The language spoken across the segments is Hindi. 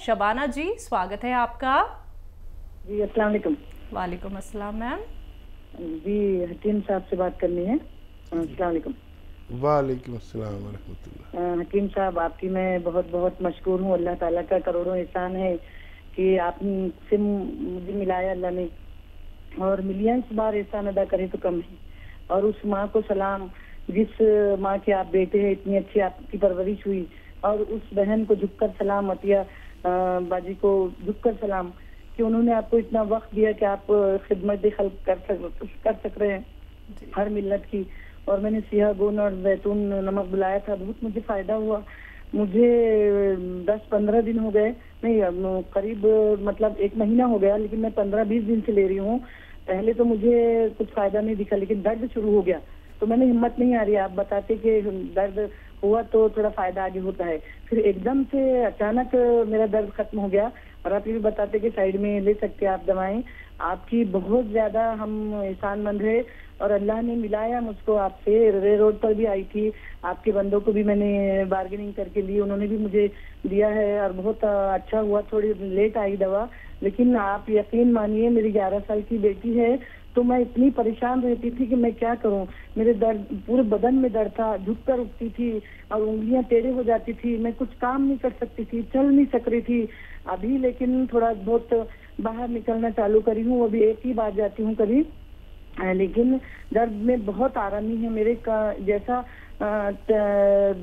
शबाना जी, स्वागत है आपका। जी अस्सलाम वालेकुम। वालेकुम अस्सलाम मैम। जी हकीम साहब से बात करनी है। अस्सलाम वालेकुम। वालेकुम अस्सलाम वरहमतुल्लाह। हकीम साहब, आपकी मैं बहुत बहुत मशकूर हूँ। अल्लाह ताला का करोड़ों एहसान है कि आपसे मुझे मिलाया अल्लाह ने, और मिलियंस बार एहसान अदा करे तो कम है। और उस माँ को सलाम जिस माँ के आप बेटे हैं, इतनी अच्छी आपकी परवरिश हुई, और उस बहन को झुककर सलाम, अतिया बाजी को झुककर सलाम कि उन्होंने आपको इतना वक्त दिया कि आप खिदमत खल्क कर सक रहे हैं हर मिल्लत की। और मैंने सिया गोन और जैतून नमक बुलाया था, बहुत मुझे फायदा हुआ। मुझे 10-15 दिन हो गए, नहीं करीब मतलब 1 महीना हो गया, लेकिन मैं 15-20 दिन से ले रही हूँ। पहले तो मुझे कुछ फायदा नहीं दिखा, लेकिन दर्द शुरू हो गया तो मैंने हिम्मत नहीं आ रही। आप बताते कि दर्द हुआ तो थोड़ा फायदा आगे होता है, फिर एकदम से अचानक मेरा दर्द खत्म हो गया। और आप ये भी बताते कि साइड में ले सकते हैं आप दवाएं। आपकी बहुत ज्यादा हम एहसानमंद है, और अल्लाह ने मिलाया मुझको आपसे। रे रोड पर भी आई थी, आपके बंदों को भी मैंने बार्गेनिंग करके ली, उन्होंने भी मुझे दिया है और बहुत अच्छा हुआ। थोड़ी लेट आई दवा, लेकिन आप यकीन मानिए मेरी 11 साल की बेटी है, तो मैं इतनी परेशान रहती थी कि मैं क्या करूं। मेरे दर्द, पूरे बदन में दर्द था, झुककर उठती थी और उंगलियां टेढ़े हो जाती थी, मैं कुछ काम नहीं कर सकती थी, चल नहीं सक रही थी। अभी लेकिन थोड़ा बहुत बाहर निकलना चालू करी हूँ, अभी एक ही बार जाती हूँ कभी, लेकिन दर्द में बहुत आरामी है मेरे का। जैसा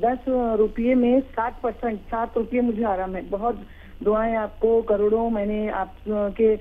10 रुपये में 60%, 7 रुपये मुझे आराम है। बहुत दुआएं आपको करोड़ों। मैंने आपके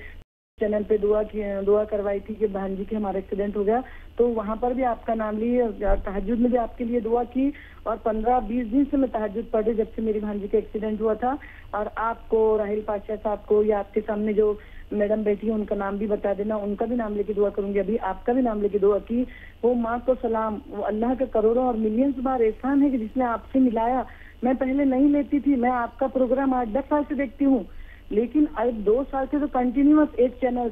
चैनल पे दुआ करवाई थी कि बहन जी के हमारा एक्सीडेंट हो गया, तो वहां पर भी आपका नाम लिए, तहज्जुद में भी आपके लिए दुआ की। और 15-20 दिन से मैं तहज्जुद पढ़ी जब से मेरी बहन जी का एक्सीडेंट हुआ था। और आपको, राहिल पाशा साहब को, या आपके सामने जो मैडम बैठी है उनका नाम भी बता देना, उनका भी नाम लेके दुआ करूंगी। अभी आपका भी नाम लेके दुआ की। वो माँ को सलाम, वो अल्लाह का करोड़ों और मिलियंस बार एहसान है कि जिसने आपसे मिलाया। मैं पहले नहीं लेती थी, मैं आपका प्रोग्राम 8-10 साल से देखती हूँ, लेकिन अब 2 साल से तो कंटिन्यूअस एक चैनल,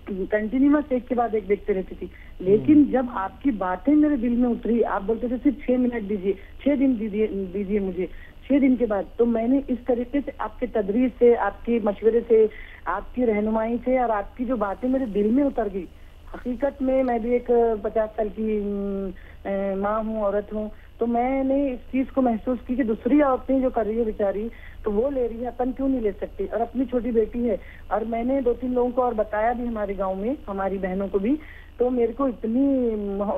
कंटिन्यूअस एक के बाद एक देखते रहती थी। लेकिन जब आपकी बातें मेरे दिल में उतरी, आप बोलते थे सिर्फ 6 मिनट दीजिए, 6 दिन दीजिए मुझे, 6 दिन के बाद, तो मैंने इस तरीके से आपके तदरीस से, आपके मशवरे से, आपकी रहनुमाई से, और आपकी जो बातें मेरे दिल में उतर गई। हकीकत में मैं भी एक 50 साल की माँ हूँ, औरत हूँ, तो मैंने इस चीज को महसूस की कि दूसरी औरतें जो कर रही है बेचारी, तो वो ले रही है, अपन क्यों नहीं ले सकती। और अपनी छोटी बेटी है, और मैंने 2-3 लोगों को और बताया भी हमारे गांव में, हमारी बहनों को भी। तो मेरे को इतनी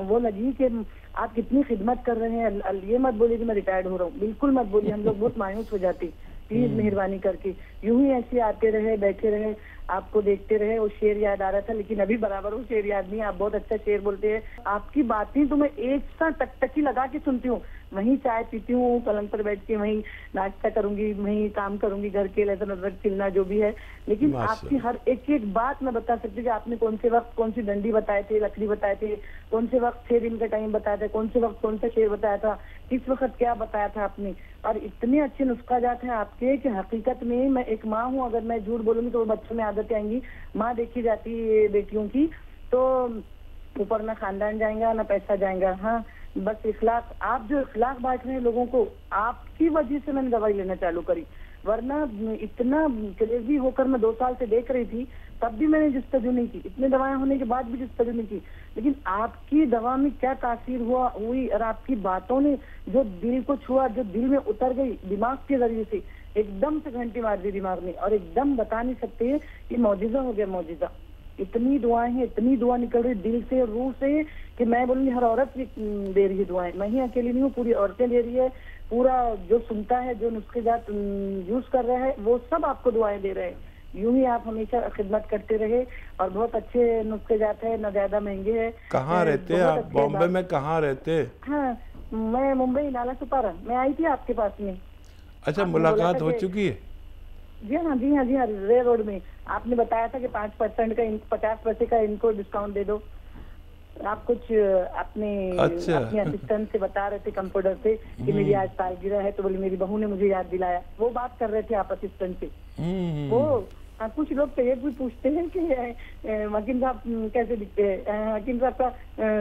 वो लगी कि आप कितनी खिदमत कर रहे हैं। ये मत बोलिए कि मैं रिटायर्ड हो रहा हूँ, बिल्कुल मत बोलिए, हम लोग बहुत मायूस हो जाती। प्लीज मेहरबानी करके यूं ही ऐसे आते रहे, बैठे रहे, आपको देखते रहे। वो शेर याद आ रहा था, लेकिन अभी बराबर वो शेर याद नहीं। आप बहुत अच्छा शेर बोलते हैं, आपकी बातें तो मैं एक सा टकटकी लगा के सुनती हूँ। वहीं चाय पीती हूँ, पलंग पर बैठ के वहीं नाश्ता करूंगी, वहीं काम करूंगी, घर के लहसुन अदरक छिलना जो भी है। लेकिन आपकी हर एक एक बात मैं बता सकती हूँ कि आपने कौन से वक्त कौन सी डंडी बताए थे, लकड़ी बताए थे, कौन से वक्त 6 दिन का टाइम बताया था, कौन से वक्त कौन सा शेर बताया था, किस वक्त क्या बताया था आपने। और इतने अच्छे नुस्खा जात हैं आपके कि हकीकत में मैं एक माँ हूँ, अगर मैं झूठ बोलूंगी तो बच्चों में आदतें आएंगी। माँ देखी जाती है बेटियों की, तो ऊपर ना खानदान जाएगा ना पैसा जाएगा। हाँ, बस इखलाक, आप जो इखलाक बांट रहे हैं लोगों को, आपकी वजह से मैंने दवाई लेना चालू करी। वरना इतना क्रेजी होकर मैं 2 साल से देख रही थी, तब भी मैंने जस्तजू नहीं की, इतने दवाएं होने के बाद भी जस्तजू नहीं की। लेकिन आपकी दवा में क्या तासीर हुई, और आपकी बातों ने जो दिल को छुआ, जो दिल में उतर गई दिमाग के जरिए से, एकदम से घंटी मार दी दिमाग में। और एकदम बता नहीं सकते, ये मौजिजा हो गया, मौजिजा। इतनी दुआएं हैं, इतनी दुआ निकल रही दिल से, रूह से, कि मैं बोलूंगी हर औरत दे रही है दुआएं। मैं ही अकेली नहीं हूँ, पूरी औरतें दे रही है। पूरा जो सुनता है, जो नुस्खे जात यूज कर रहा है, वो सब आपको दुआएं दे रहे हैं। यूं ही आप हमेशा खिदमत करते रहे, और बहुत अच्छे नुस्खे जात है, न ज्यादा महंगे है। कहाँ रहते हैं आप? बॉम्बे में कहाँ रहते? हाँ, मैं मुंबई, नाला सुपारा। मैं आई थी आपके पास में। अच्छा, मुलाकात हो चुकी है? जी हाँ, जी हाँ, जी हाँ, रे रोड में। आपने बताया था कि 5% का 50 पैसे का इनको डिस्काउंट दे दो। आप कुछ अपने अपने असिस्टेंट से बता रहे थे, कंप्यूटर से, कि मेरी आज सालगिरह है, तो बोले मेरी बहू ने मुझे याद दिलाया। वो बात कर रहे थे आप असिस्टेंट से। वो कुछ लोग तो ये भी पूछते हैं कि हकीम साहब कैसे दिखते हैं। हकीम साहब का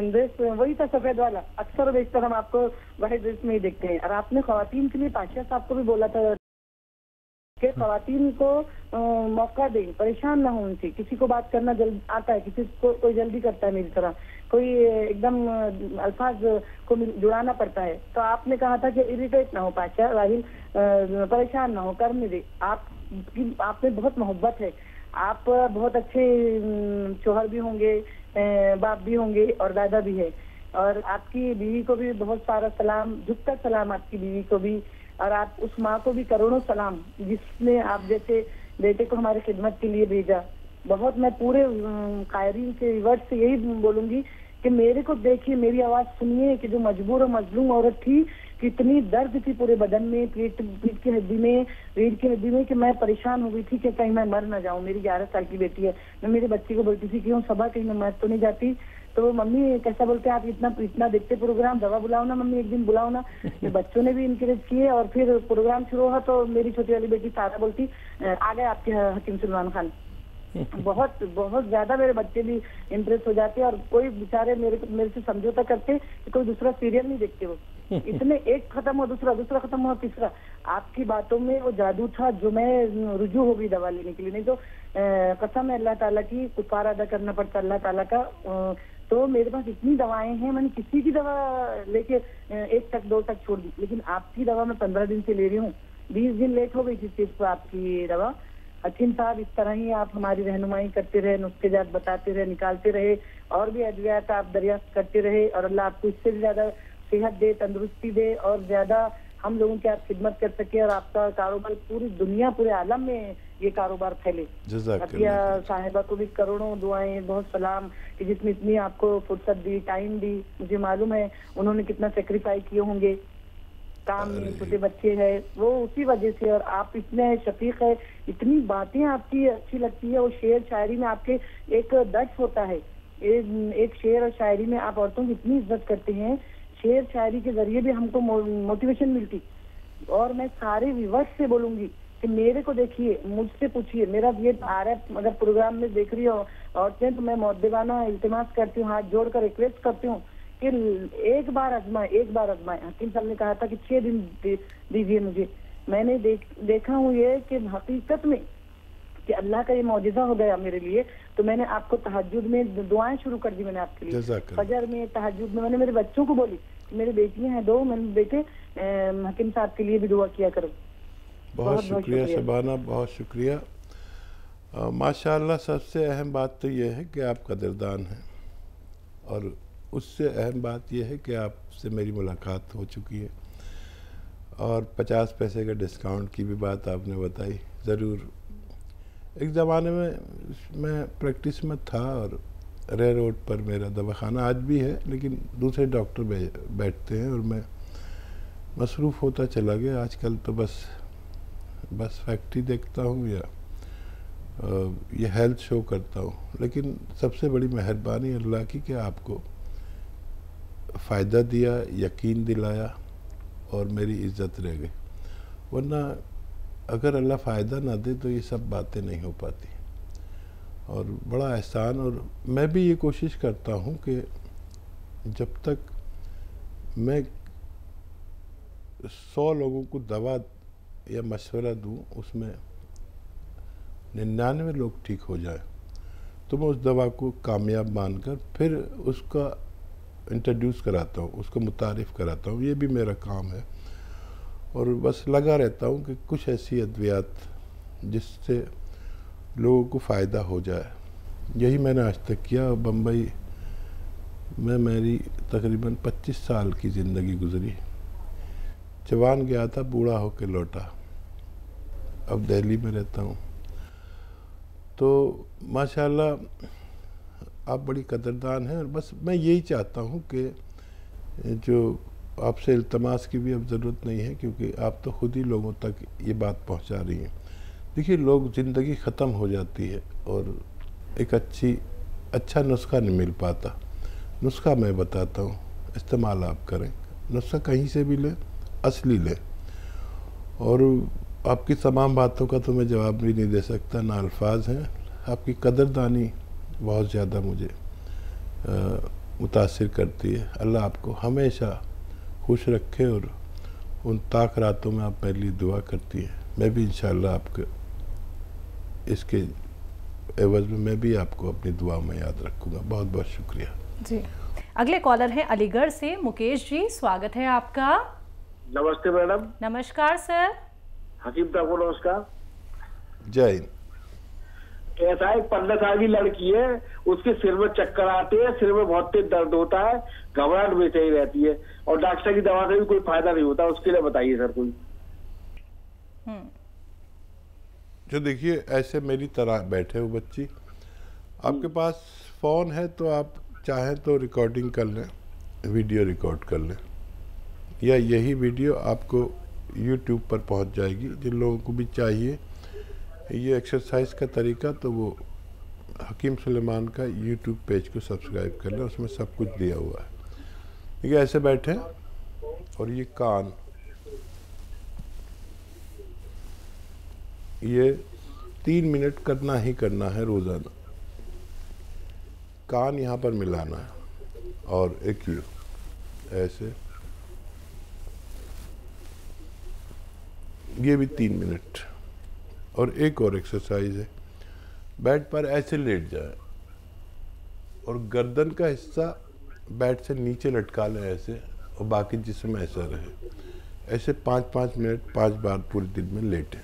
ड्रेस वही था, सफेद वाला। अक्सर बेशतर हम आपको वही ड्रेस में ही देखते हैं। और आपने ख्वातीन के लिए पाशा साहब को भी बोला था कि खवातीन को मौका दें, परेशान ना हो उनसे। किसी को बात करना जल्द आता है, किसी को कोई जल्दी करता है मेरी तरह, कोई एकदम अल्फाज को जुड़ाना पड़ता है। तो आपने कहा था कि इरिटेट ना हो पाचा राहिल, परेशान ना हो, करने दे। आप में बहुत मोहब्बत है, आप बहुत अच्छे शोहर भी होंगे, बाप भी होंगे और दादा भी है। और आपकी बीवी को भी बहुत सारा सलाम, झुककर सलाम आपकी बीवी को भी, और आप उस माँ को भी करोड़ों सलाम जिसने आप जैसे बेटे को हमारी खिदमत के लिए भेजा। बहुत मैं पूरे कायरीन से वर्ड से यही बोलूंगी कि मेरे को देखिए, मेरी आवाज सुनिए कि जो मजबूर और मजलूम औरत थी, कितनी दर्द थी पूरे बदन में, पीठ की हड्डी में, रीढ़ की हड्डी में, कि मैं परेशान हो गई थी कि कहीं मैं मर ना जाऊं। मेरी 11 साल की बेटी है, मैं मेरे बच्चे को बोलती थी कि हूँ सबा कहीं मैं मर तो नहीं जाती। तो मम्मी कैसा बोलते हैं, आप इतना देखते प्रोग्राम, दवा बुलाओ ना मम्मी, एक दिन बुलाओ ना। बच्चों ने भी इनकरेज किए और फिर प्रोग्राम शुरू हुआ तो मेरी छोटी वाली बेटी सारा बोलती आ गए आपके हकीम सलमान खान। बहुत बहुत ज्यादा मेरे बच्चे भी इम्प्रेस हो जाते हैं, और कोई बेचारे मेरे से समझौता करते कि कोई दूसरा सीरियल नहीं देखते वो। इतने एक खत्म हो दूसरा खत्म हो तीसरा। आपकी बातों में वो जादू था जो मैं रुजू हो गई दवा लेने के लिए। नहीं तो कसम है अल्लाह ताला की, कुफारा अदा करना पड़ता अल्लाह ताला का। तो मेरे पास इतनी दवाएं हैं, मैंने किसी की दवा लेके 1 तक 2 तक छोड़ दी, लेकिन आपकी दवा मैं 15 दिन से ले रही हूँ। 20 दिन लेट हो गई थी सिर्फ आपकी दवा। हकीम साहब, इस तरह ही आप हमारी रहनुमाई करते रहे, नुस्खे जात बताते रहे, निकालते रहे, और भी अद्वियात आप दरियाफ्त करते रहे, और अल्लाह आपको इससे भी ज्यादा सेहत दे, तंदुरुस्ती दे, और ज्यादा हम लोगों की आप खिदमत कर सके, और आपका कारोबार पूरी दुनिया, पूरे आलम में ये कारोबार फैले। अतिया साहिबा को भी करोड़ों दुआएं, बहुत सलाम कि जिसने इतनी आपको फुर्सत दी, टाइम दी। मुझे मालूम है उन्होंने कितना सेक्रीफाइस किए होंगे, काम में छोटे बच्चे हैं, वो उसी वजह से। और आप इतने शफीक है, इतनी बातें आपकी अच्छी लगती है। वो शेर शायरी में आपके एक दर्ज होता है, एक शेर और शायरी में आप औरतों की इतनी इज्जत करते हैं। शेर शायरी के जरिए भी हमको मोटिवेशन मिलती। और मैं सारे व्यूअर्स से बोलूंगी कि मेरे को देखिए, मुझसे पूछिए, मेरा ये आ रहा है, अगर प्रोग्राम में देख रही हो औरतें तो मैं मौदबाना इल्तिमास करती हूँ, हाथ जोड़कर रिक्वेस्ट करती हूँ कि एक बार आजमाए। हकीम साहब ने कहा था कि 6 दिन दीजिए मुझे। मैंने देखा हूँ ये कि हकीकत में कि अल्लाह का ये मौजिज़ा हो गया मेरे लिए। तो मैंने आपको तहज्जुद में दुआएं शुरू कर दी मैंने आपके लिए, फजर में, तहज्जुद में। मैंने मेरे बच्चों को बोली, मेरी बेटियां हैं 2, मैंने बेटे हकीम साहब के लिए भी दुआ किया करो। बहुत शुक्रिया शबाना, बहुत शुक्रिया। माशाअल्लाह, सबसे अहम बात तो ये है कि आप कदरदान हैं, और उससे अहम बात यह है कि आपसे मेरी मुलाकात हो चुकी है, और 50 पैसे का डिस्काउंट की भी बात आपने बताई। ज़रूर, एक ज़माने में मैं प्रैक्टिस में था, और रे रोड पर मेरा दवाखाना आज भी है, लेकिन दूसरे डॉक्टर बैठते हैं, और मैं मसरूफ़ होता चला गया। आजकल तो बस फैक्ट्री देखता हूँ या ये हेल्थ शो करता हूँ। लेकिन सबसे बड़ी मेहरबानी अल्लाह की कि आपको फ़ायदा दिया, यकीन दिलाया, और मेरी इज़्ज़त रह गई। वरना अगर अल्लाह फ़ायदा ना दे तो ये सब बातें नहीं हो पाती। और बड़ा एहसान। और मैं भी ये कोशिश करता हूँ कि जब तक मैं 100 लोगों को दवा या मशवरा दूँ, उसमें 99 लोग ठीक हो जाए, तो मैं उस दवा को कामयाब मानकर फिर उसका इंट्रोड्यूस कराता हूँ, उसको मुतारिफ़ कराता हूँ। ये भी मेरा काम है। और बस लगा रहता हूँ कि कुछ ऐसी अद्वियात जिससे लोगों को फ़ायदा हो जाए। यही मैंने आज तक किया। बम्बई में मेरी तकरीबन 25 साल की ज़िंदगी गुजरी। जवान गया था, बूढ़ा होकर लौटा। अब दिल्ली में रहता हूँ। तो माशाल्लाह आप बड़ी कदरदान हैं। और बस मैं यही चाहता हूँ कि जो आपसे इल्तमास की भी अब ज़रूरत नहीं है, क्योंकि आप तो ख़ुद ही लोगों तक ये बात पहुँचा रही हैं। देखिए, लोग ज़िंदगी ख़त्म हो जाती है और एक अच्छा नुस्खा नहीं मिल पाता। नुस्खा मैं बताता हूँ, इस्तेमाल आप करें। नुस्खा कहीं से भी लें, असली लें। और आपकी तमाम बातों का तो मैं जवाब भी नहीं दे सकता, ना अल्फाज हैं। आपकी कदरदानी बहुत ज़्यादा मुझे मुतासिर करती है। अल्लाह आपको हमेशा खुश रखे, और उन ताक रातों में आप मेरे लिए दुआ करती हैं। मैं भी इंशाल्लाह आपके इसके एवज में मैं भी आपको अपनी दुआ में याद रखूँगा। बहुत बहुत शुक्रिया जी। अगले कॉलर हैं अलीगढ़ से मुकेश जी, स्वागत है आपका। नमस्ते मैडम। नमस्कार सर। हकीम साहब को नमस्कार। जय हिंद। ऐसा एक 15 साल की लड़की है, उसके सिर में चक्कर आते हैं, सिर में बहुत तेज दर्द होता है, घबराहट बेचैनी रहती है और डॉक्टर की दवा से भी कोई फायदा नहीं होता। उसके लिए बताइए सर कोई। जो देखिए ऐसे मेरी तरह बैठे हो बच्ची, आपके पास फ़ोन है तो आप चाहें तो रिकॉर्डिंग कर लें, वीडियो रिकॉर्ड कर लें, या यही वीडियो आपको यूट्यूब पर पहुंच जाएगी। जिन लोगों को भी चाहिए ये एक्सरसाइज का तरीका, तो वो हकीम सुलेमान का यूट्यूब पेज को सब्सक्राइब कर लें, उसमें सब कुछ दिया हुआ है। ठीक है, ऐसे बैठे और ये कान, ये 3 मिनट करना ही करना है रोज़ाना। कान यहाँ पर मिलाना है और एक ये ऐसे, ये भी 3 मिनट। और एक और एक्सरसाइज है, बेड पर ऐसे लेट जाए और गर्दन का हिस्सा बेड से नीचे लटका लें ऐसे, और बाकी जिस्म ऐसा रहे। ऐसे 5-5 मिनट 5 बार पूरे दिन में लेटें।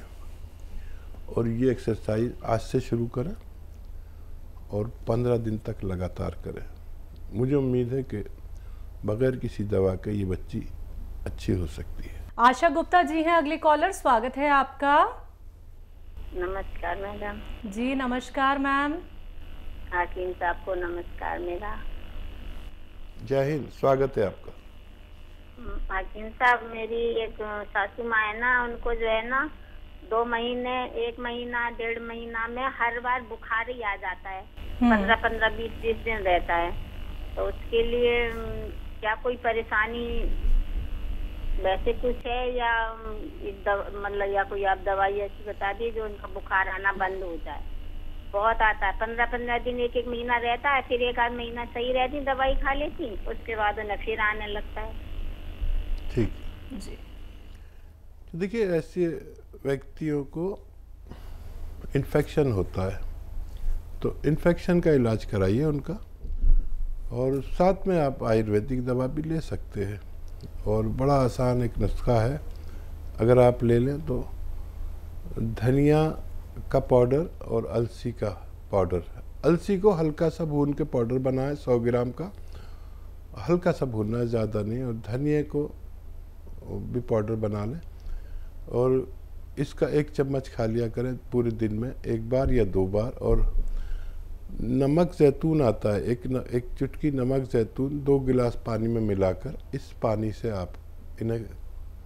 और ये एक्सरसाइज आज से शुरू करें और 15 दिन तक लगातार करें। मुझे उम्मीद है कि बगैर किसी दवा के ये बच्ची अच्छी हो सकती है। आशा गुप्ता जी हैं अगले कॉलर, स्वागत है आपका। नमस्कार मैडम। जी नमस्कार मैम। हाकिम साहब को नमस्कार मेरा। जय हिंद, स्वागत है आपका। हाकिम साहब, मेरी एक सासू माँ है ना, उनको जो है ना 2 महीने, 1 महीना, 1.5 महीना में हर बार बुखार ही आ जाता है। 15-15, 20-20 दिन रहता है। तो उसके लिए क्या कोई परेशानी वैसे कुछ है, या मतलब या कोई आप दवाई ऐसी बता दी जो उनका बुखार आना बंद हो जाए? बहुत आता है, 15-15 दिन, 1-1 महीना रहता है, फिर 1 आध महीना सही रहती, दवाई खा लेती, उसके बाद उन्हें फिर आने लगता है। ठीक जी। तो देखिए, ऐसे व्यक्तियों को इन्फेक्शन होता है, तो इन्फेक्शन का इलाज कराइए उनका, और साथ में आप आयुर्वेदिक दवा भी ले सकते हैं। और बड़ा आसान एक नुस्खा है, अगर आप ले लें तो धनिया का पाउडर और अलसी का पाउडर। अलसी को हल्का सा भून के पाउडर बनाएं, 100 ग्राम का, हल्का सा भूनना है, ज़्यादा नहीं। और धनिया को भी पाउडर बना लें और इसका 1 चम्मच खा लिया करें पूरे दिन में 1 बार या 2 बार। और नमक जैतून आता है, एक चुटकी नमक जैतून 2 गिलास पानी में मिलाकर, इस पानी से आप इन्हें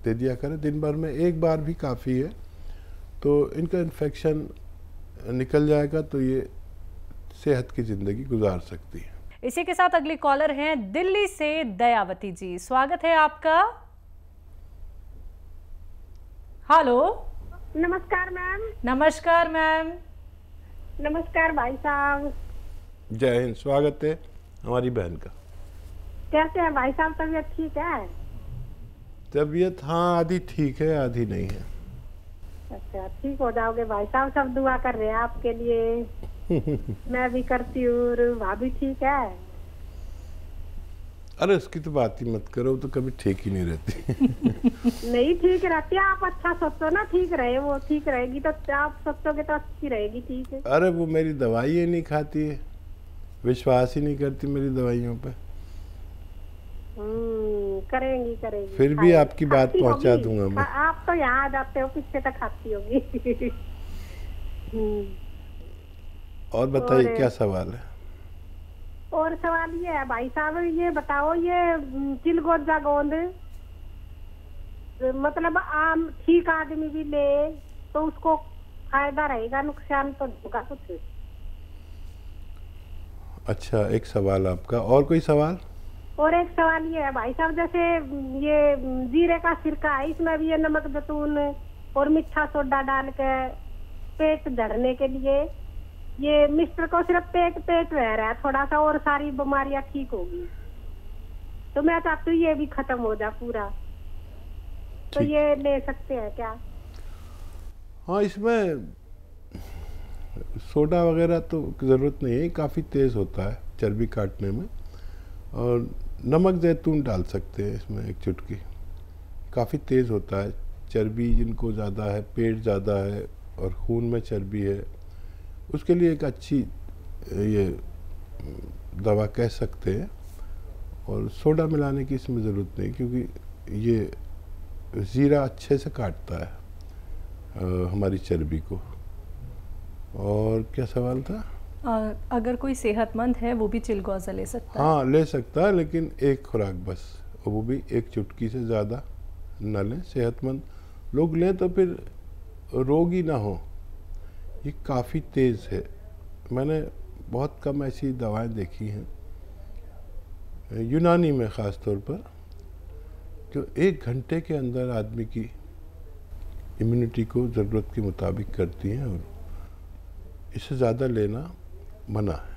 दे दिया करें दिन भर में, 1 बार भी काफ़ी है। तो इनका इन्फेक्शन निकल जाएगा, तो ये सेहत की ज़िंदगी गुजार सकती है। इसी के साथ अगली कॉलर हैं दिल्ली से दयावती जी, स्वागत है आपका। हेलो। नमस्कार मैम। नमस्कार मैम। नमस्कार भाई साहब। जय हिंद, स्वागत है हमारी बहन का। कैसे हैं भाई साहब, तबीयत ठीक है? तबीयत हाँ आधी ठीक है, आधी नहीं है। अच्छा, ठीक हो जाओगे भाई साहब, सब दुआ कर रहे हैं आपके लिए। मैं भी करती हूँ। भाभी ठीक है? अरे उसकी तो बात ही मत करो, तो कभी ठीक ही नहीं रहती। नहीं ठीक रहती है, आप अच्छा सोचो ना, ठीक रहे, वो ठीक रहेगी तो आप सोचोगे तो अच्छी रहेगी। ठीक है। अरे वो मेरी दवाई ही नहीं खाती है, विश्वास ही नहीं करती मेरी दवाइयों पे। करेंगी। फिर भी आपकी बात पहुंचा दूंगा मैं। आप तो यहाँ आ जाते हो, पीछे तक खाती होगी। और बताइए क्या सवाल है? और सवाल ये है भाई साहब, ये बताओ, ये चिलगोजा गोंद मतलब आम ठीक आदमी भी ले तो उसको फायदा रहेगा, नुकसान तो होगा कुछ? अच्छा, एक सवाल आपका, और कोई सवाल? और एक सवाल ये है भाई साहब, जैसे ये जीरे का सिरका है, इसमें भी ये नमक जैतून और मीठा सोडा डाल के पेट झड़ने के लिए, ये मिस्टर को सिर्फ पेट रह रहा है थोड़ा सा, और सारी बीमारियां ठीक होगी। तो मैं चाहती हूँ ये भी खत्म हो जाए पूरा, तो ये ले सकते हैं क्या? हाँ, इसमें सोडा वगैरह तो ज़रूरत नहीं है, काफ़ी तेज़ होता है चर्बी काटने में। और नमक जैतून डाल सकते हैं इसमें 1 चुटकी, काफ़ी तेज़ होता है। चर्बी जिनको ज़्यादा है, पेट ज़्यादा है और खून में चर्बी है, उसके लिए एक अच्छी ये दवा कह सकते हैं। और सोडा मिलाने की इसमें ज़रूरत नहीं, क्योंकि ये ज़ीरा अच्छे से काटता है हमारी चर्बी को। और क्या सवाल था? अगर कोई सेहतमंद है वो भी चिलगोज़ा ले सकता है? हाँ, ले सकता है, लेकिन एक खुराक बस, और वो भी 1 चुटकी से ज़्यादा न लें। सेहतमंद लोग लें तो फिर रोग ही ना हो। ये काफ़ी तेज़ है, मैंने बहुत कम ऐसी दवाएं देखी हैं यूनानी में ख़ास तौर पर, जो 1 घंटे के अंदर आदमी की इम्यूनिटी को ज़रूरत के मुताबिक करती हैं, और इससे ज़्यादा लेना मना है।